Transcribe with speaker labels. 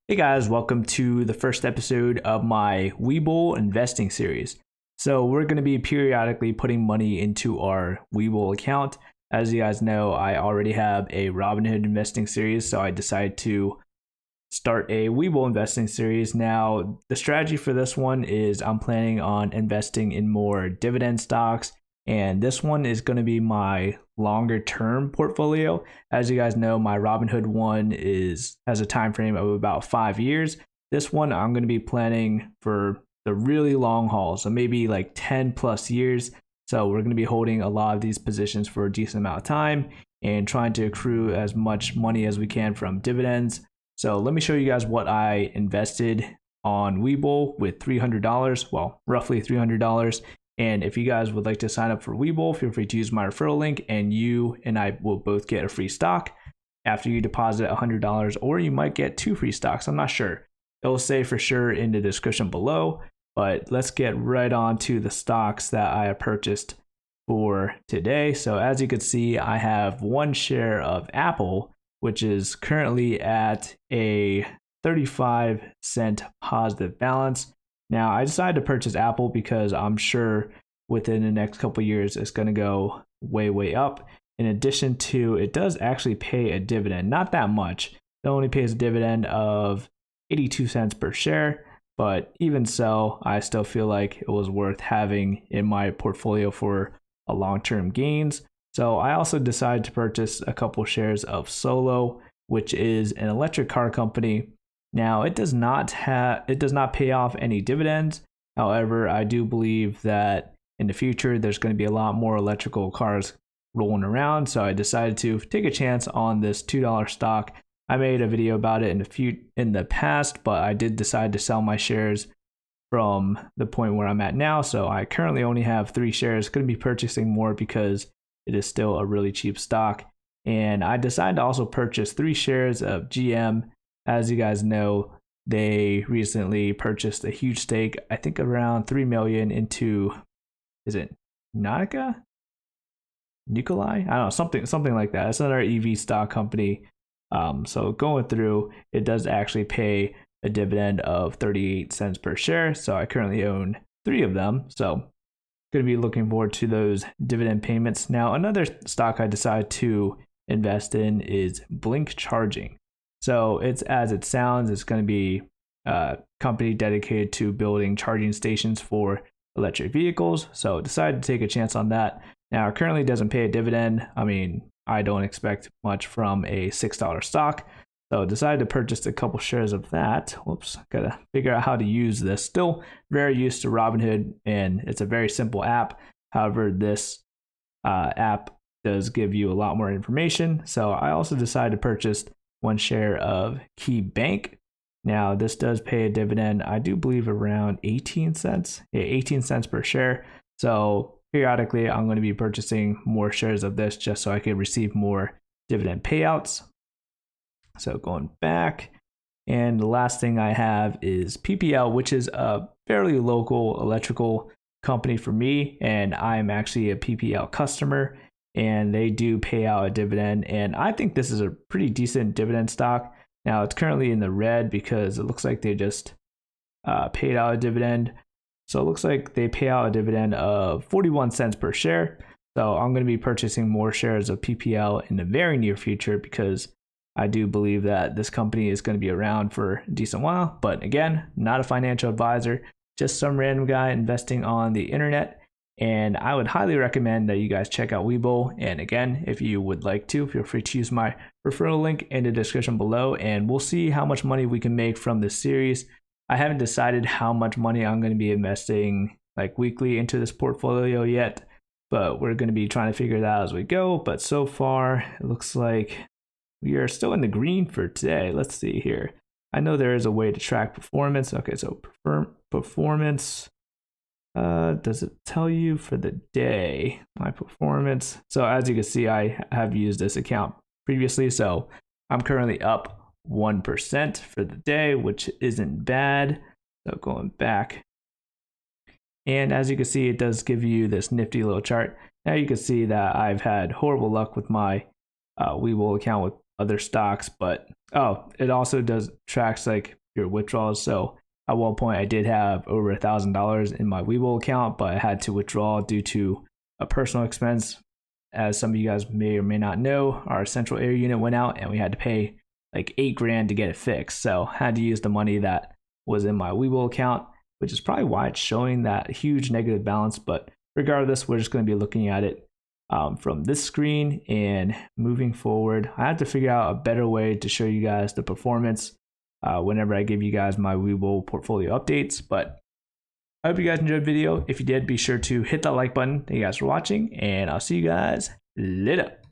Speaker 1: Hey guys, welcome to the first episode of my WeBull investing series. So we're going to be periodically putting money into our WeBull account. As you guys know, I already have a Robinhood investing series, so I decided to start a WeBull investing series. Now, the strategy for this one is I'm planning on investing in more dividend stocks, and this one is going to be my longer term portfolio. As you guys know, my Robinhood one has a time frame of about 5 years. This one I'm going to be planning for the really long haul, so maybe like 10 plus years. So we're going to be holding a lot of these positions for a decent amount of time and trying to accrue as much money as we can from dividends. So let me show you guys what I invested on WeBull with $300, well, roughly $300. And if you guys would like to sign up for WeBull, feel free to use my referral link and you and I will both get a free stock after you deposit $100, or you might get 2 free stocks. I'm not sure. It'll say for sure in the description below, but let's get right on to the stocks that I have purchased for today. So as you can see, I have 1 share of Apple, which is currently at a 35-cent positive balance. Now, I decided to purchase Apple because I'm sure within the next couple of years it's going to go way up. In addition to, it does actually pay a dividend, not that much. It only pays a dividend of 82 cents per share, but even so, I still feel like it was worth having in my portfolio for a long-term gains. So I also decided to purchase a couple shares of Solo, which is an electric car company. Now, it does not pay off any dividends. However, I do believe that in the future there's going to be a lot more electrical cars rolling around, so I decided to take a chance on this $2 stock. I made a video about it in the past, but I did decide to sell my shares from the point where I'm at now. So I currently only have 3 shares. Going to be purchasing more because it is still a really cheap stock. And I decided to also purchase 3 shares of GM. As you guys know, they recently purchased a huge stake, I think around 3 million into, is it Nautica? Nikolai? I don't know, something like that. It's another EV stock company. So going through, it does actually pay a dividend of 38 cents per share. So I currently own 3 of them. So going to be looking forward to those dividend payments. Now, another stock I decided to invest in is Blink Charging. So it's as it sounds, it's going to be a company dedicated to building charging stations for electric vehicles. So decided to take a chance on that. Now, it currently doesn't pay a dividend. I mean, I don't expect much from a $6 stock. So decided to purchase a couple shares of that. Whoops, gotta figure out how to use this. Still very used to Robinhood, and it's a very simple app. However, this app does give you a lot more information. So I also decided to purchase 1 share of Key Bank. Now, this does pay a dividend, I do believe around 18 cents. Yeah, 18 cents per share. So periodically, I'm going to be purchasing more shares of this just so I can receive more dividend payouts. So going back, and the last thing I have is PPL, which is a fairly local electrical company for me, and I'm actually a PPL customer, and they do pay out a dividend, and I think this is a pretty decent dividend stock. Now, it's currently in the red because it looks like they just paid out a dividend. So it looks like they pay out a dividend of 41 cents per share. So I'm going to be purchasing more shares of PPL in the very near future because I do believe that this company is going to be around for a decent while. But again, not a financial advisor, just some random guy investing on the internet. And I would highly recommend that you guys check out WeBull. And again, if you would like to, feel free to use my referral link in the description below. And we'll see how much money we can make from this series. I haven't decided how much money I'm going to be investing like weekly into this portfolio yet, but we're going to be trying to figure that out as we go. But so far, it looks like we are still in the green for today. Let's see here. I know there is a way to track performance. Okay, so performance. Does it tell you for the day my performance? So as you can see, I have used this account previously, so I'm currently up 1% for the day, which isn't bad. So going back, and as you can see, it does give you this nifty little chart. Now you can see that I've had horrible luck with my WeBull account with other stocks, but it also does tracks like your withdrawals. So at one point I did have over $1,000 in my WeBull account, but I had to withdraw due to a personal expense. As some of you guys may or may not know, our central air unit went out and we had to pay like $8,000 to get it fixed. So I had to use the money that was in my WeBull account, which is probably why it's showing that huge negative balance. But regardless, we're just going to be looking at it from this screen and moving forward. I have to figure out a better way to show you guys the performance whenever I give you guys my WeBull portfolio updates. But I hope you guys enjoyed the video. If you did, be sure to hit that like button. Thank you guys for watching, and I'll see you guys later.